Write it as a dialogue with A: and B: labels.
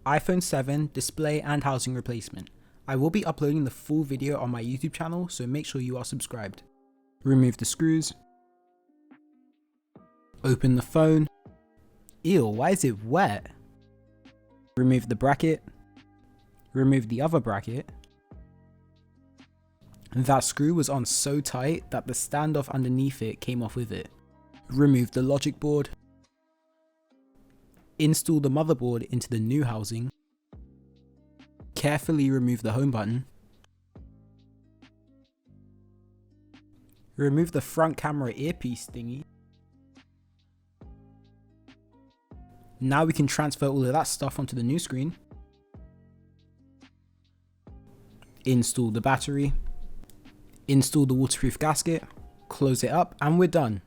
A: iPhone 7 display and housing replacement. I will be uploading the full video on my YouTube channel, so make sure you are subscribed. Remove the screws. Open the phone. Ew, why is it wet? Remove the bracket. Remove the other bracket. That screw was on so tight that the standoff underneath it came off with it. Remove the logic board. Install the motherboard into the new housing. Carefully remove the home button. Remove the front camera earpiece thingy. Now we can transfer all of that stuff onto the new screen. Install the battery. Install the waterproof gasket. Close it up and we're done.